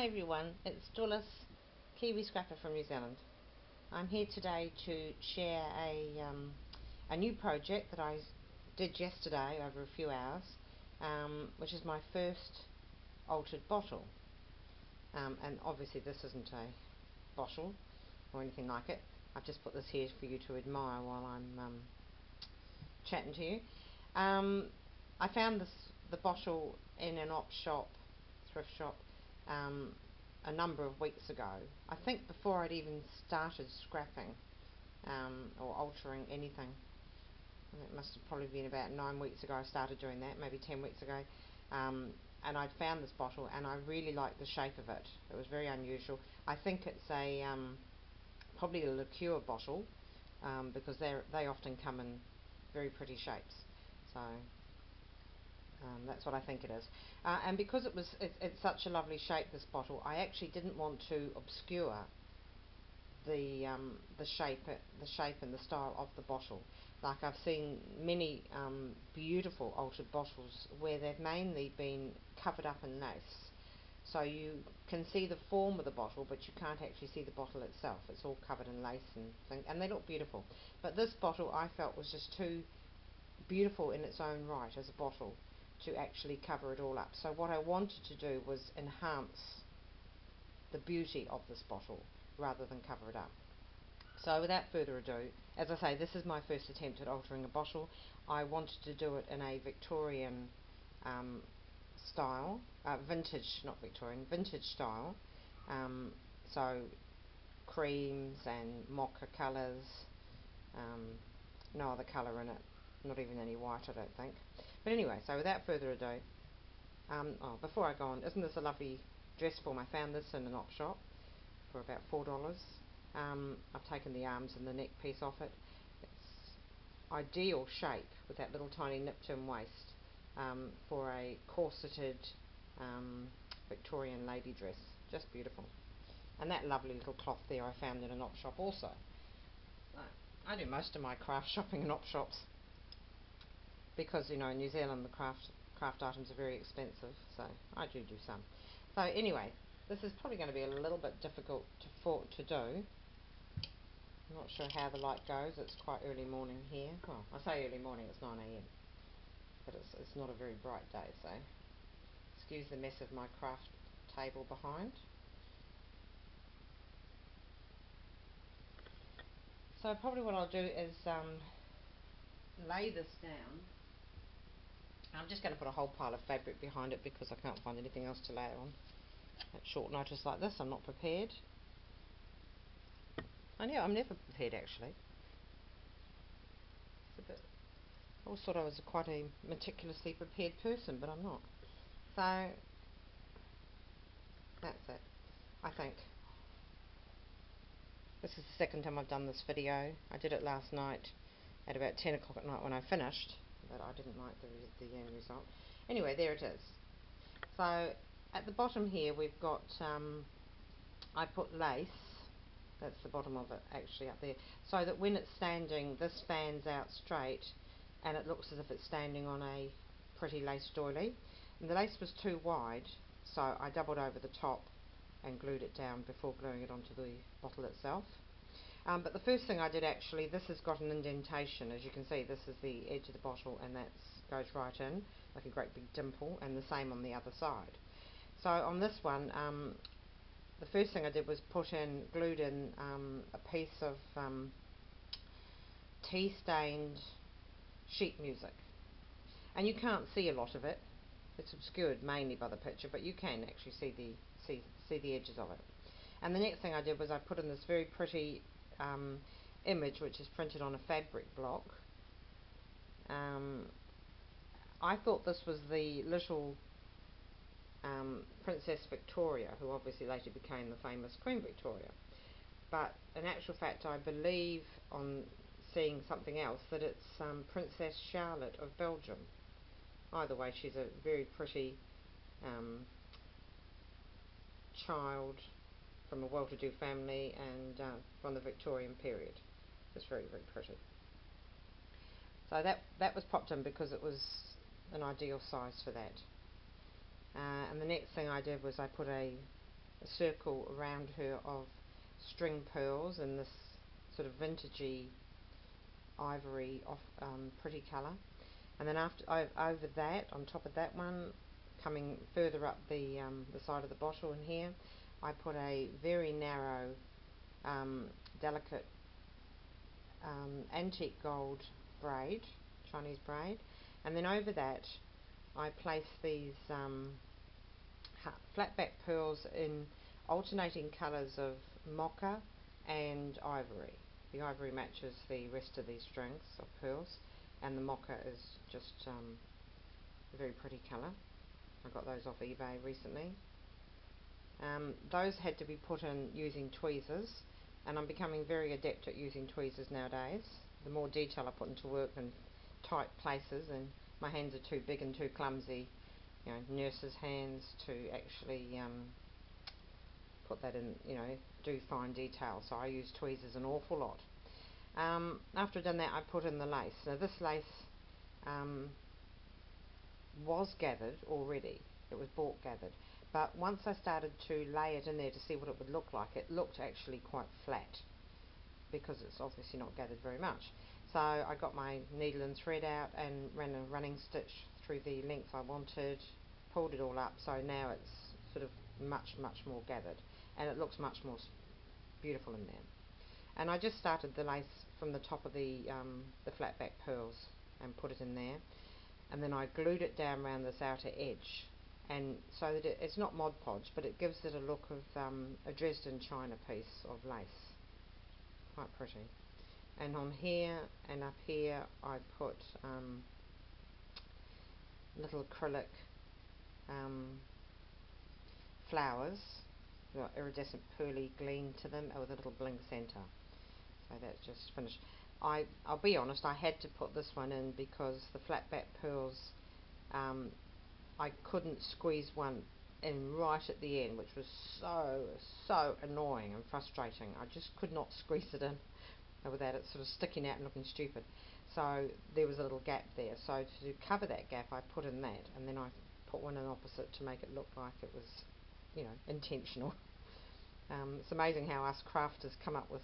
Hi everyone, it's Dulles, Kiwi Scrapper from New Zealand. I'm here today to share a new project that I did yesterday over a few hours, which is my first altered bottle. And obviously this isn't a bottle or anything like it. I've just put this here for you to admire while I'm chatting to you. I found the bottle in an op shop, thrift shop, a number of weeks ago. I think before I'd even started scrapping or altering anything. It must have probably been about 9 weeks ago I started doing that, maybe 10 weeks ago. And I'd found this bottle and I really liked the shape of it. It was very unusual. I think it's a probably a liqueur bottle, because they often come in very pretty shapes. So that's what I think it is. And because it's such a lovely shape, this bottle, I actually didn't want to obscure the shape and the style of the bottle. Like I've seen many beautiful altered bottles where they've mainly been covered up in lace. So you can see the form of the bottle, but you can't actually see the bottle itself. It's all covered in lace and things, and they look beautiful. But this bottle I felt was just too beautiful in its own right as a bottle to actually cover it all up. So what I wanted to do was enhance the beauty of this bottle rather than cover it up. So without further ado, as I say, this is my first attempt at altering a bottle. I wanted to do it in a Victorian style, vintage, not Victorian, vintage style. So creams and mocha colours, no other colour in it, not even any white I don't think. But anyway, so without further ado, before I go on, isn't this a lovely dress form? I found this in an op shop for about $4. I've taken the arms and the neck piece off it. It's ideal shape with that little tiny nip-turn waist for a corseted Victorian lady dress. Just beautiful. And that lovely little cloth there I found in an op shop also. I do most of my craft shopping in op shops because, you know, in New Zealand the craft items are very expensive, so I do some. So anyway, this is probably going to be a little bit difficult to do. I'm not sure how the light goes. It's quite early morning here. Well, I say early morning, it's 9 AM, but it's not a very bright day, so excuse the mess of my craft table behind. So probably what I'll do is lay this down. I'm just going to put a whole pile of fabric behind it because I can't find anything else to lay it on at short notice like this. I'm not prepared. I know, I'm never prepared actually. It's a bit, I always thought I was quite a meticulously prepared person, but I'm not. So that's it, I think. This is the second time I've done this video. I did it last night at about 10 o'clock at night when I finished, but I didn't like the end result. Anyway, there it is. So at the bottom here we've got, I put lace, that's the bottom of it actually up there, so that when it's standing this fans out straight and it looks as if it's standing on a pretty lace doily. And the lace was too wide, so I doubled over the top and glued it down before gluing it onto the bottle itself. But the first thing I did actually, this has got an indentation, as you can see. This is the edge of the bottle and that goes right in like a great big dimple, and the same on the other side. So on this one, the first thing I did was glued in a piece of tea stained sheet music, and you can't see a lot of it. It's obscured mainly by the picture, but you can actually see the edges of it. And the next thing I did was I put in this very pretty image which is printed on a fabric block. I thought this was the little Princess Victoria, who obviously later became the famous Queen Victoria, but in actual fact I believe on seeing something else that it's Princess Charlotte of Belgium. Either way, she's a very pretty child from a well-to-do family and from the Victorian period. It's very, very pretty. So that was popped in because it was an ideal size for that. And the next thing I did was I put a a circle around her of string pearls in this sort of vintagey ivory off pretty colour. And then over that, on top of that one, coming further up the side of the bottle in here, I put a very narrow delicate antique gold braid, Chinese braid, and then over that I place these flat back pearls in alternating colours of mocha and ivory. The ivory matches the rest of these strings of pearls, and the mocha is just a very pretty colour. I got those off eBay recently. Those had to be put in using tweezers, and I'm becoming very adept at using tweezers nowadays. The more detail I put into work in tight places, and my hands are too big and too clumsy, you know, nurses' hands, to actually put that in, you know, do fine detail. So I use tweezers an awful lot. After I've done that, I put in the lace. Now this lace was gathered already. It was bought gathered. But once I started to lay it in there to see what it would look like, it looked actually quite flat because it's obviously not gathered very much. So I got my needle and thread out and ran a running stitch through the length I wanted, pulled it all up, so now it's sort of much more gathered, and it looks much more beautiful in there. And I just started the lace from the top of the flat back pearls and put it in there, and then I glued it down around this outer edge, and so that it's not Mod Podge, but it gives it a look of a Dresden China piece of lace. Quite pretty. And on here and up here I put little acrylic flowers, got iridescent pearly gleam to them with a little bling centre. So that's just finished. I'll be honest, I had to put this one in because the flat back pearls, I couldn't squeeze one in right at the end, which was so annoying and frustrating. I just could not squeeze it in without it sort of sticking out and looking stupid. So there was a little gap there. So to cover that gap, I put in that, and then I put one in opposite to make it look like it was, you know, intentional. It's amazing how us crafters come up with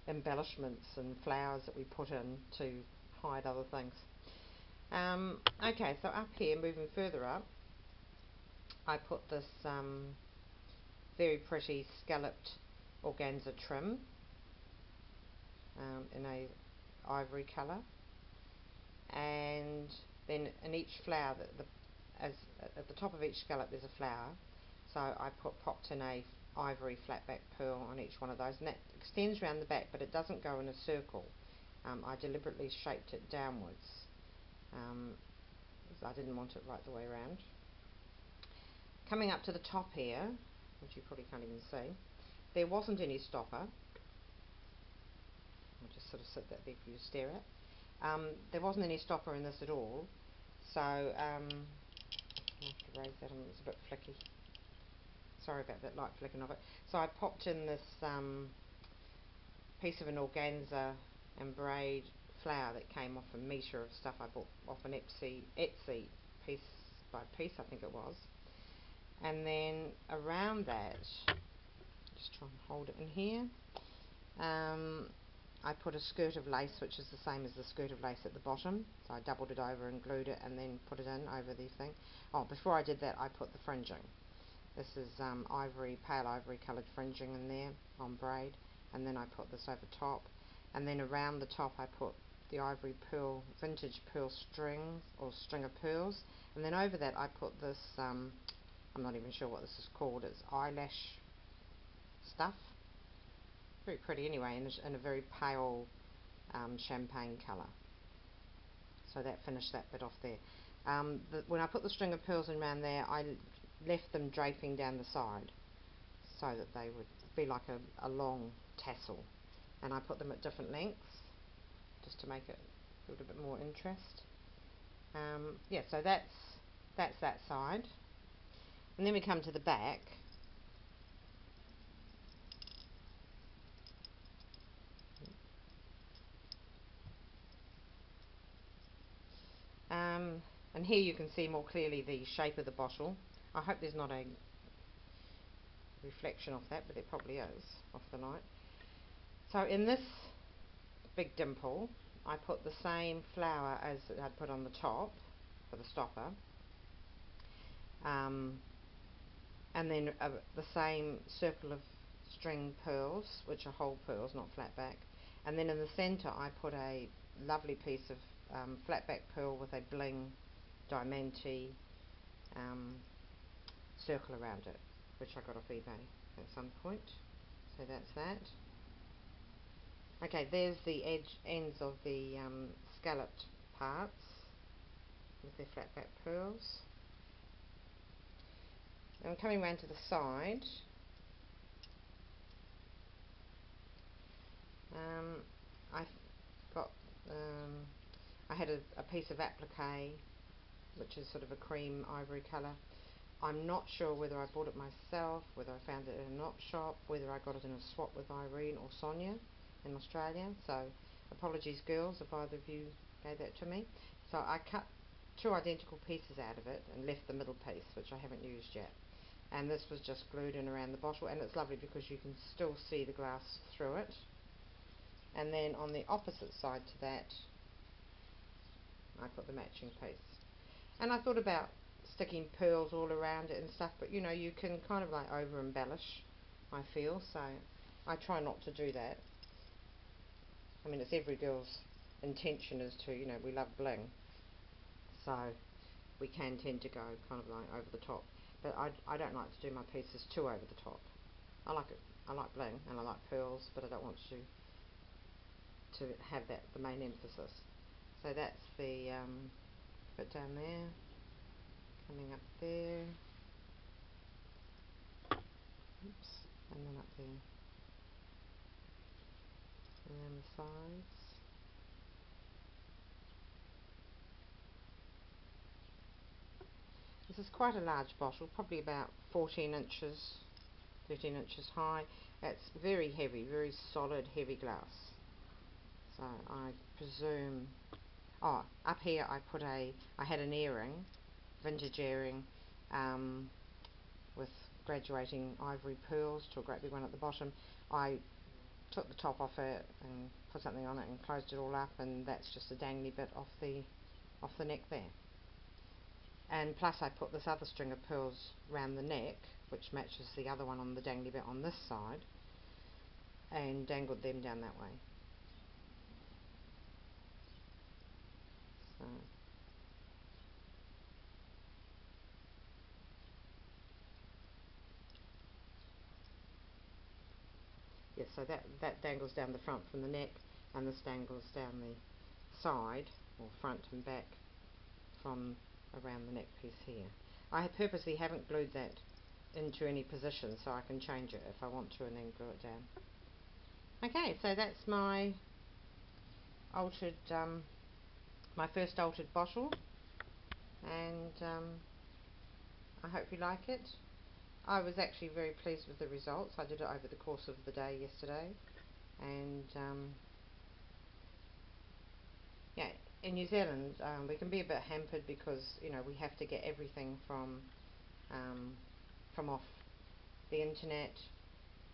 embellishments and flowers that we put in to hide other things. Okay, so up here, moving further up, I put this very pretty scalloped organza trim in a ivory colour, and then in each flower, at the top of each scallop there's a flower, so I popped in a ivory flat back pearl on each one of those, and that extends around the back, but it doesn't go in a circle. I deliberately shaped it downwards because I didn't want it right the way around. Coming up to the top here, which you probably can't even see, there wasn't any stopper. I'll just sort of sit that there for you to stare at. There wasn't any stopper in this at all, so I'll have to raise that, it's a bit flicky. Sorry about that light flicking of it. So I popped in this piece of an organza and braid flower that came off a metre of stuff I bought off an Etsy piece by piece, I think it was. And then around that, just try and hold it in here, I put a skirt of lace, which is the same as the skirt of lace at the bottom. So I doubled it over and glued it and then put it in over the thing. Oh, before I did that, I put the fringing. This is ivory, pale ivory coloured fringing in there on braid, and then I put this over top, and then around the top I put the ivory pearl, vintage pearl strings, or string of pearls, and then over that I put this, I'm not even sure what this is called, it's eyelash stuff. Very pretty anyway, in a very pale champagne colour. So that finished that bit off there. When I put the string of pearls in around there, I left them draping down the side so that they would be like a long tassel, and I put them at different lengths just to make it a little bit more interest. Yeah, so that's that side, and then we come to the back. And here you can see more clearly the shape of the bottle. I hope there's not a reflection off that, but there probably is off the light. So in this big dimple, I put the same flower as I'd put on the top for the stopper, and then the same circle of string pearls, which are whole pearls, not flat back. And then in the centre I put a lovely piece of flat back pearl with a bling diamante circle around it, which I got off eBay at some point. So that's that. Okay, there's the ends of the scalloped parts with their flat back pearls. And I'm coming round to the side. I've got I had a piece of applique, which is sort of a cream ivory colour. I'm not sure whether I bought it myself, whether I found it in a knot shop, whether I got it in a swap with Irene or Sonia in Australia. So apologies girls if either of you gave that to me. So I cut 2 identical pieces out of it and left the middle piece, which I haven't used yet. And this was just glued in around the bottle, and it's lovely because you can still see the glass through it. And then on the opposite side to that, I put the matching piece. And I thought about sticking pearls all around it and stuff, but you know, you can kind of like over embellish, I feel, so I try not to do that. I mean, it's every girl's intention is to, you know, we love bling, so we can tend to go kind of like over the top, but I don't like to do my pieces too over the top. I like it, I like bling and I like pearls, but I don't want to have that the main emphasis. So that's the bit down there, coming up there, oops, and then up there, around the sides. This is quite a large bottle, probably about 14 inches, 13 inches high. It's very heavy, very solid, heavy glass. So I presume, oh, up here I put I had an earring, vintage earring, with graduating ivory pearls to a great big one at the bottom. I took the top off it and put something on it and closed it all up, and that's just a dangly bit off the neck there. And plus I put this other string of pearls round the neck, which matches the other one on the dangly bit on this side, and dangled them down that way. So yes, so that dangles down the front from the neck, and this dangles down the side, or front and back, from around the neck piece here. I purposely haven't glued that into any position, so I can change it if I want to and then glue it down. Okay, so that's my altered, my first altered bottle, and I hope you like it. I was actually very pleased with the results. I did it over the course of the day yesterday, and yeah, in New Zealand we can be a bit hampered because, you know, we have to get everything from off the internet.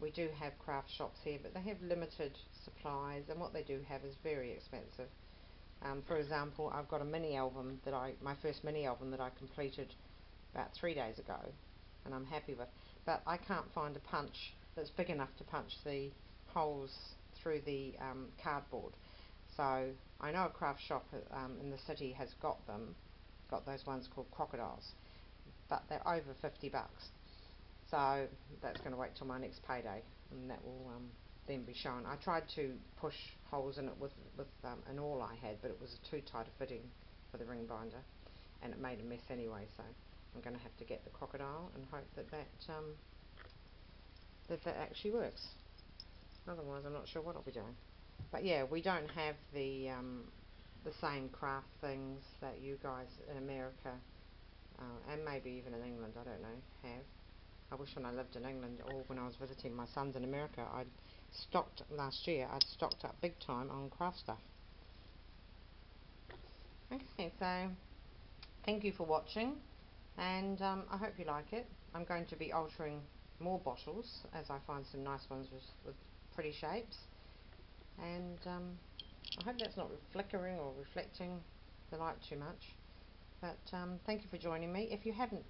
We do have craft shops here, but they have limited supplies, and what they do have is very expensive. For example, I've got a mini album that my first mini album that I completed about 3 days ago, and I'm happy with, but I can't find a punch that's big enough to punch the holes through the cardboard. So I know a craft shop in the city has got those ones called crocodiles, but they're over 50 bucks. So that's going to wait till my next payday, and that will then be shown. I tried to push holes in it with an awl I had, but it was too tight a fitting for the ring binder, and it made a mess anyway. So I'm going to have to get the crocodile and hope that that actually works. Otherwise, I'm not sure what I'll be doing. But yeah, we don't have the same craft things that you guys in America and maybe even in England, I don't know, have. I wish when I lived in England or when I was visiting my sons in America, last year I'd stocked up big time on craft stuff. Okay, so thank you for watching, and I hope you like it. I'm going to be altering more bottles, as I find some nice ones with pretty shapes. And I hope that's not flickering or reflecting the light too much. But thank you for joining me. If you haven't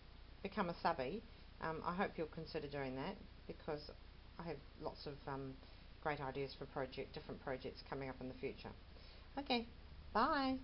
become a subby, I hope you'll consider doing that, because I have lots of great ideas for different projects coming up in the future. Okay, bye.